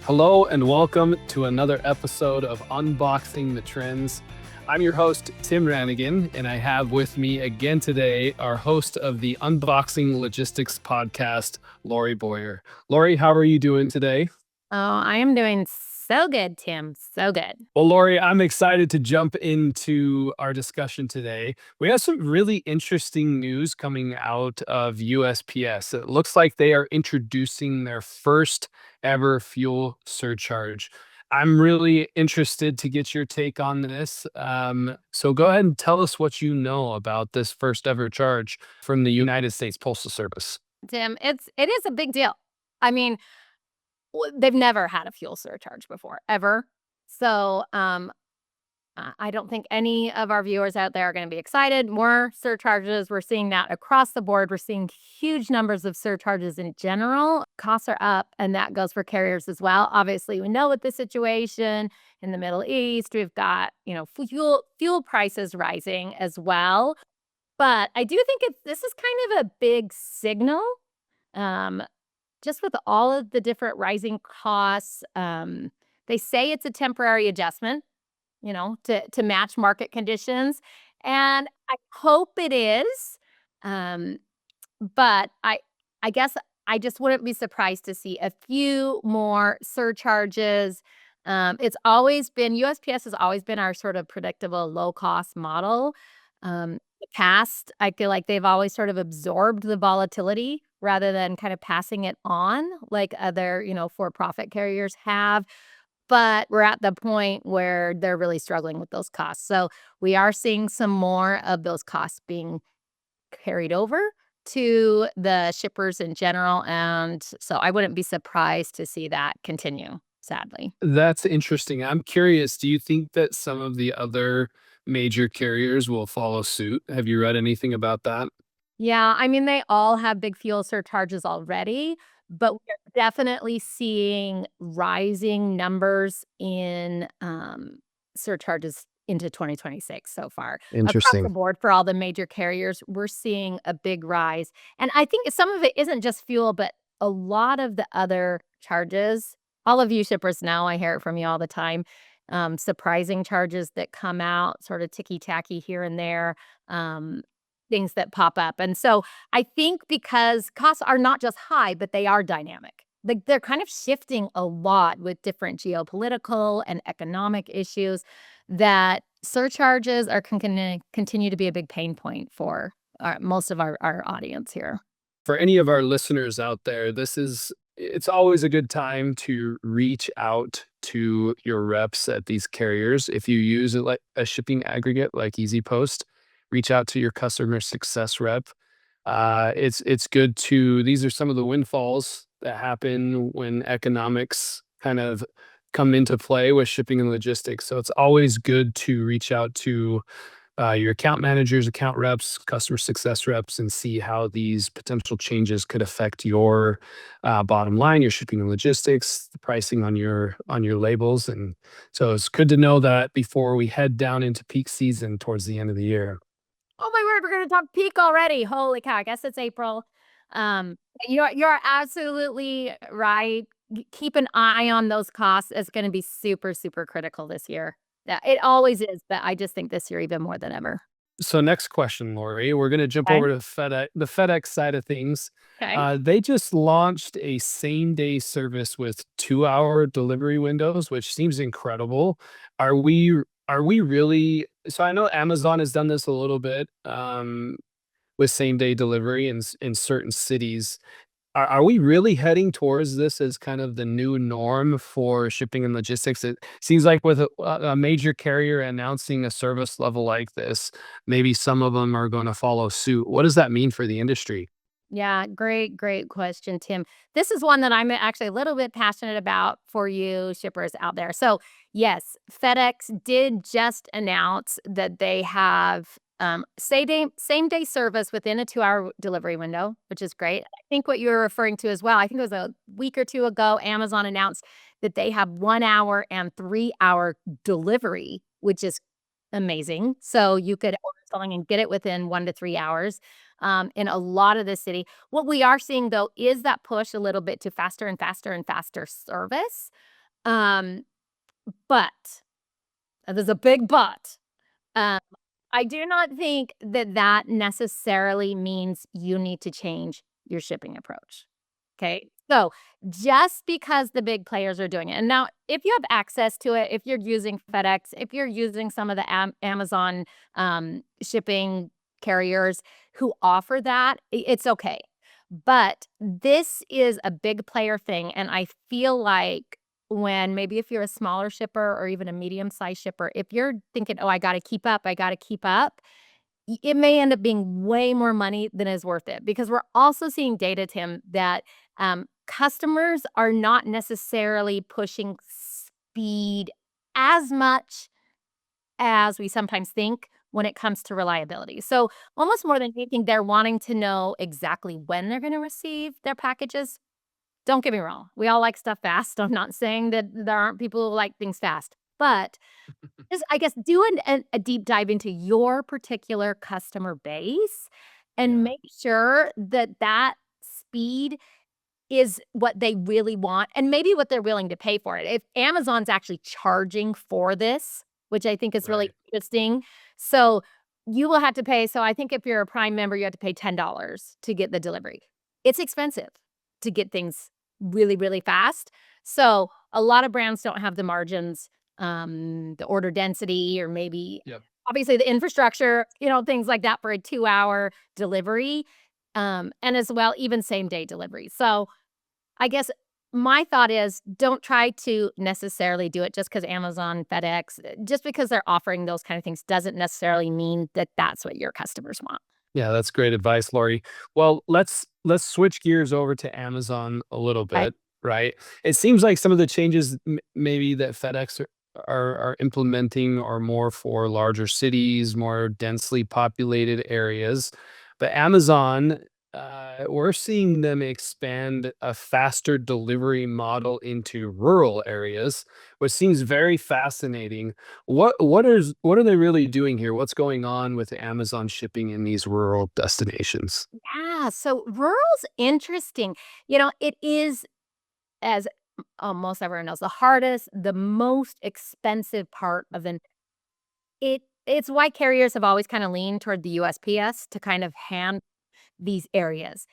Hello and welcome to another episode of Unboxing the Trends. I'm your host, Tim Ranigan, and I have with me again today our host of the Unboxing Logistics podcast, Lori Boyer. Lori, how are you doing today? Oh, I am doing so good, Tim. So good. Well, Lori, I'm excited to jump into our discussion today. We have some really interesting news coming out of USPS. It looks like they are introducing their first ever fuel surcharge. I'm really interested to get your take on this. So go ahead and tell us what you know about this first ever charge from the United States Postal Service. Tim, it is a big deal. I mean, they've never had a fuel surcharge before, ever. So, I don't think any of our viewers out there are going to be excited. More surcharges. We're seeing that across the board. We're seeing huge numbers of surcharges in general. Costs are up, and that goes for carriers as well. Obviously, we know with the situation in the Middle East, we've got, fuel prices rising as well. But I do think this is kind of a big signal, um, just with all of the different rising costs. They say it's a temporary adjustment, to match market conditions, and I hope it is. Um, but I guess I just wouldn't be surprised to see a few more surcharges. It's always been USPS has always been our sort of predictable low cost model. The past, I feel like they've always sort of absorbed the volatility rather than kind of passing it on like other, for-profit carriers have. But we're at the point where they're really struggling with those costs. So we are seeing some more of those costs being carried over to the shippers in general. And so I wouldn't be surprised to see that continue, sadly. That's interesting. I'm curious, do you think that some of the other major carriers will follow suit? Have you read anything about that? Yeah, I mean, they all have big fuel surcharges already, but we're definitely seeing rising numbers in, surcharges into 2026 so far. Across the Interesting. board for all the major carriers, we're seeing a big rise, and I think some of it isn't just fuel, but a lot of the other charges. All of you shippers know, I hear it from you all the time, surprising charges that come out, sort of ticky-tacky here and there. Um, Things that pop up. And so I think because costs are not just high, but they are dynamic. Like they're kind of shifting a lot with different geopolitical and economic issues that surcharges are going to continue to be a big pain point for most of our audience here. For any of our listeners out there, it's always a good time to reach out to your reps at these carriers. If you use it like a shipping aggregate like Easy Post, reach out to your customer success rep. It's good to these are some of the windfalls that happen when economics kind of come into play with shipping and logistics. So it's always good to reach out to your account managers, account reps, customer success reps, and see how these potential changes could affect your bottom line, your shipping and logistics, the pricing on your labels. And so it's good to know that before we head down into peak season towards the end of the year. Oh my word, we're gonna talk peak already. Holy cow, I guess it's April. You're absolutely right. Keep an eye on those costs. It's gonna be super, super critical this year. Yeah, it always is, but I just think this year even more than ever. So next question, Lori, we're going to jump Okay. over to the FedEx side of things. Okay. They just launched a same day service with 2 hour delivery windows, which seems incredible. Are we are we really? So I know Amazon has done this a little bit with same day delivery in certain cities. Are we really heading towards this as kind of the new norm for shipping and logistics? It seems like with a major carrier announcing a service level like this, maybe some of them are gonna follow suit. What does that mean for the industry? Yeah, great, great question, Tim. This is one that I'm actually a little bit passionate about for you shippers out there. So, yes, FedEx did just announce that they have same day service within a 2 hour delivery window, which is great. I think what you were referring to as well. I think it was a week or two ago. Amazon announced that they have 1 hour and 3 hour delivery, which is amazing. So you could order fulfilling and get it within 1 to 3 hours, in a lot of the city. What we are seeing, though, is that push a little bit to faster and faster and faster service, um, but there's a big but. Um, I do not think that that necessarily means you need to change your shipping approach. Okay. So just because the big players are doing it, and now if you have access to it, if you're using FedEx, if you're using some of the Amazon shipping carriers who offer that, it's okay. But this is a big player thing. And I feel like when maybe if you're a smaller shipper or even a medium sized shipper, if you're thinking, oh, I got to keep up, it may end up being way more money than is worth it because we're also seeing data, Tim, that customers are not necessarily pushing speed as much as we sometimes think when it comes to reliability. So, almost more than anything, they're wanting to know exactly when they're going to receive their packages. Don't get me wrong. We all like stuff fast. I'm not saying that there aren't people who like things fast, but just, I guess, do a deep dive into your particular customer base and Yeah. make sure that that speed is what they really want and maybe what they're willing to pay for it. If Amazon's actually charging for this, which I think is really Right. interesting. So you will have to pay. So I think if you're a Prime member, you have to pay $10 to get the delivery. It's expensive to get things really, really fast. So a lot of brands don't have the margins, the order density, or maybe Yep. obviously the infrastructure, things like that for a 2-hour delivery. And as well, even same day delivery. So I guess my thought is don't try to necessarily do it just because Amazon, FedEx, just because they're offering those kind of things doesn't necessarily mean that that's what your customers want. Yeah, that's great advice, Lori. Well, let's switch gears over to Amazon a little Right. bit, right? It seems like some of the changes maybe that FedEx are implementing are more for larger cities, more densely populated areas. But Amazon, we're seeing them expand a faster delivery model into rural areas, which seems very fascinating. What are they really doing here? What's going on with Amazon shipping in these rural destinations? Yeah. So rural's interesting. It is, as almost everyone knows, the hardest, the most expensive part of it's why carriers have always kind of leaned toward the USPS to kind of hand these areas.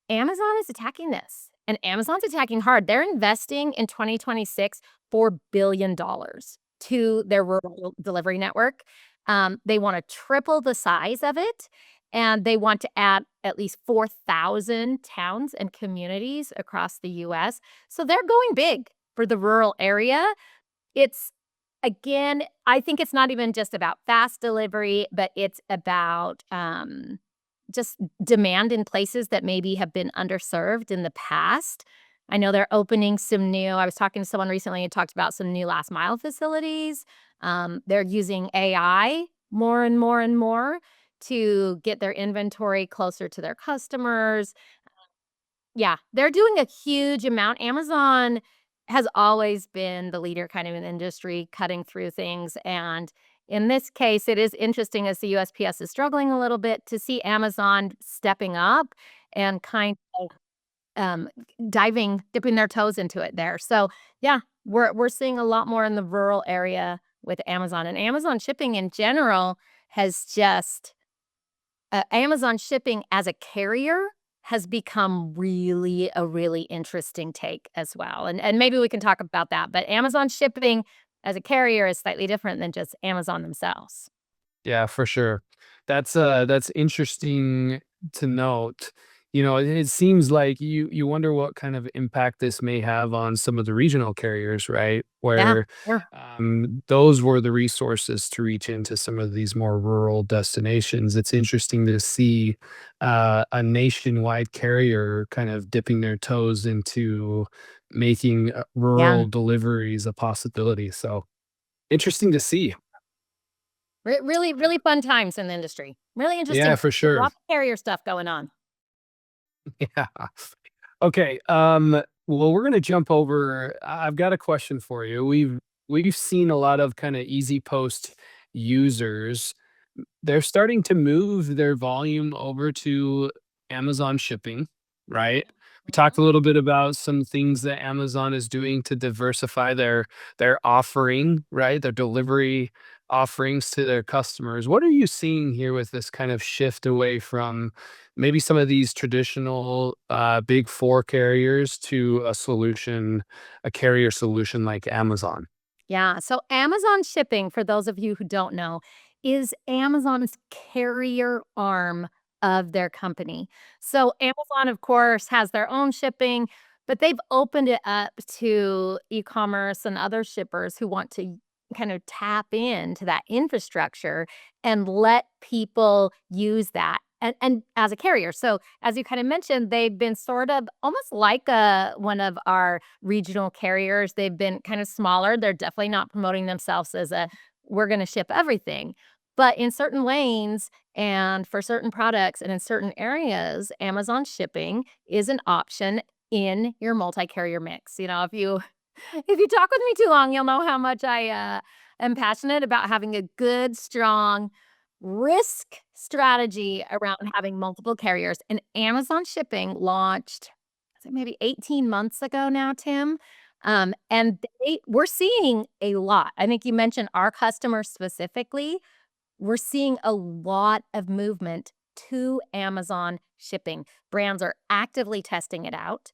Amazon is attacking this, and Amazon's attacking hard. They're investing in 2026 $4 billion to their rural delivery network. They want to triple the size of it, and they want to add at least 4,000 towns and communities across the US. So they're going big for the rural area. It's Again, I think it's not even just about fast delivery, but it's about, just demand in places that maybe have been underserved in the past. I know they're opening some new I was talking to someone recently and talked about some new last mile facilities. They're using AI more and more and more to get their inventory closer to their customers. Yeah, they're doing a huge amount. Amazon has always been the leader kind of in the industry, cutting through things, and in this case, it is interesting as the USPS is struggling a little bit to see Amazon stepping up and kind of, um, dipping their toes into it there. So, yeah, we're seeing a lot more in the rural area with Amazon, and Amazon shipping in general has just Amazon shipping as a carrier has become really a really interesting take as well, and maybe we can talk about that, but Amazon shipping as a carrier is slightly different than just Amazon themselves. Yeah, for sure. That's interesting to note. It seems like you wonder what kind of impact this may have on some of the regional carriers, right? Yeah, Where sure. those were the resources to reach into some of these more rural destinations. It's interesting to see a nationwide carrier kind of dipping their toes into making Yeah. rural deliveries a possibility. So interesting to see. Really, really fun times in the industry. Really Yeah, interesting. for sure. Lots of carrier stuff going on. Yeah. Okay. Well, we're gonna jump over. I've got a question for you. We've seen a lot of kind of easy post users they're starting to move their volume over to Amazon shipping, right? We talked Mhm. a little bit about some things that Amazon is doing to diversify their offering, right? Their delivery offerings to their customers. What are you seeing here with this kind of shift away from maybe some of these traditional big four carriers to a carrier solution like Amazon? Yeah. So Amazon shipping, for those of you who don't know, is Amazon's carrier arm of their company. So Amazon, of course, has their own shipping, but they've opened it up to e-commerce and other shippers who want to kind of tap into that infrastructure and let people use that and as a carrier. So as you kind of mentioned, they've been sort of almost like one of our regional carriers. They've been kind of smaller. They're definitely not promoting themselves as a we're going to ship everything. But in certain lanes and for certain products and in certain areas, Amazon shipping is an option in your multi-carrier mix. If you if you talk with me too long, you'll know how much I am passionate about having a good, strong risk strategy around having multiple carriers. And Amazon shipping launched, I think maybe 18 months ago now, Tim. And we're seeing a lot. I think you mentioned our customers specifically. We're seeing a lot of movement to Amazon shipping. Brands are actively testing it out.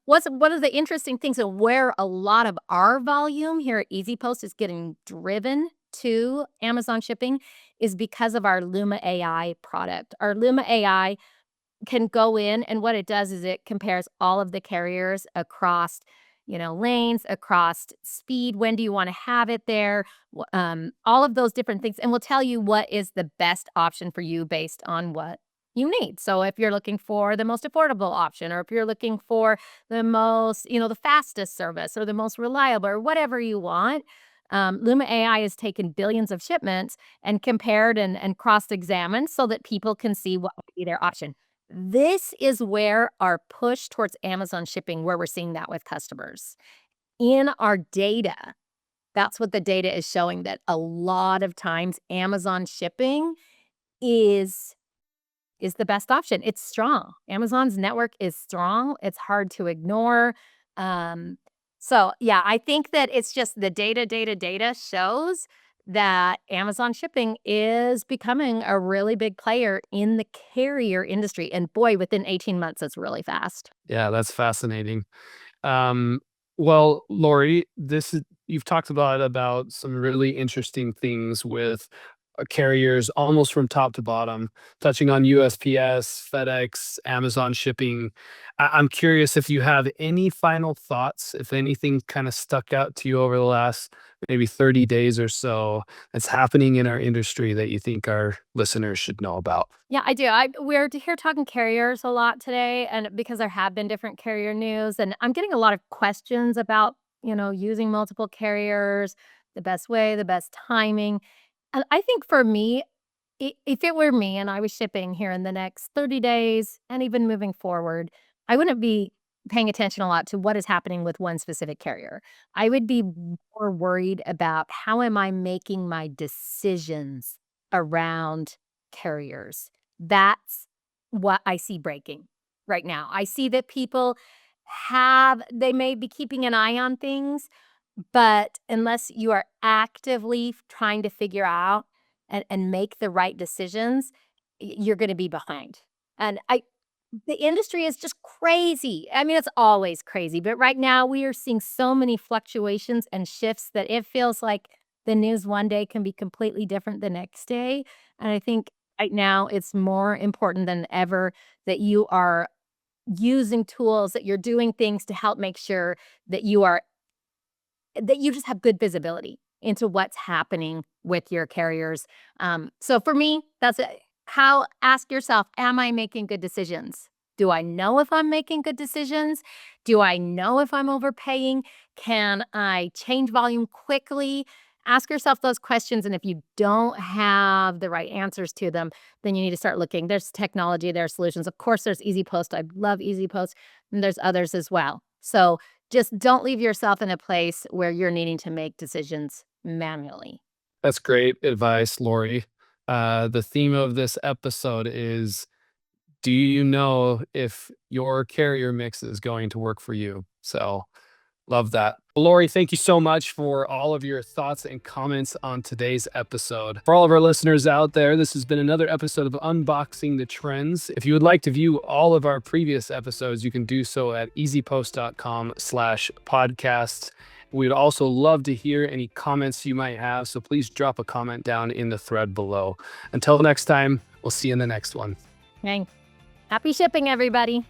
What's one of the interesting things and where a lot of our volume here at Easy Post is getting driven to Amazon shipping is because of our Luma AI product. Our Luma AI can go in, and what it does is it compares all of the carriers across, lanes, across speed, when do you wanna have it there, all of those different things, and will tell you what is the best option for you based on what you need. So if you're looking for the most affordable option, or if you're looking for the most, the fastest service or the most reliable or whatever you want, Luma AI has taken billions of shipments and compared and cross-examined so that people can see what would be their option. This is where our push towards Amazon shipping, where we're seeing that with customers. In our data, that's what the data is showing, that a lot of times Amazon shipping is is the best option. It's strong. Amazon's network is strong. It's hard to ignore. Um, so yeah, I think that it's just the data shows that Amazon shipping is becoming a really big player in the carrier industry. And boy, within 18 months, it's really fast. Yeah, that's fascinating. Um, well, Lori, this is you've talked about some really interesting things with carriers almost from top to bottom, touching on USPS, FedEx, Amazon shipping. I'm curious if you have any final thoughts, if anything kind of stuck out to you over the last maybe 30 days or so that's happening in our industry that you think our listeners should know about. Yeah, I do. We're here talking carriers a lot today, and because there have been different carrier news, and I'm getting a lot of questions about, using multiple carriers, the best way, the best timing. And I think for me, if it were me and I was shipping here in the next 30 days and even moving forward, I wouldn't be paying attention a lot to what is happening with one specific carrier. I would be more worried about how am I making my decisions around carriers. That's what I see breaking right now. I see that people they may be keeping an eye on things, but unless you are actively trying to figure out and make the right decisions, you're gonna be behind. And the industry is just crazy. I mean, it's always crazy, but right now we are seeing so many fluctuations and shifts that it feels like the news one day can be completely different the next day. And I think right now it's more important than ever that you are using tools, that you're doing things to help make sure that you just have good visibility into what's happening with your carriers. So for me, that's how ask yourself, am I making good decisions? Do I know if I'm making good decisions? Do I know if I'm overpaying? Can I change volume quickly? Ask yourself those questions. And if you don't have the right answers to them, then you need to start looking. There's technology, there's solutions. Of course, there's Easy Post. I love Easy Post. And there's others as well. So just don't leave yourself in a place where you're needing to make decisions manually. That's great advice, Lori. The theme of this episode is, do you know if your carrier mix is going to work for you? So love that. Well, Lori, thank you so much for all of your thoughts and comments on today's episode. For all of our listeners out there, this has been another episode of Unboxing the Trends. If you would like to view all of our previous episodes, you can do so at easypost.com/podcast. We'd also love to hear any comments you might have, so please drop a comment down in the thread below. Until next time, we'll see you in the next one. Dang. Happy shipping, everybody.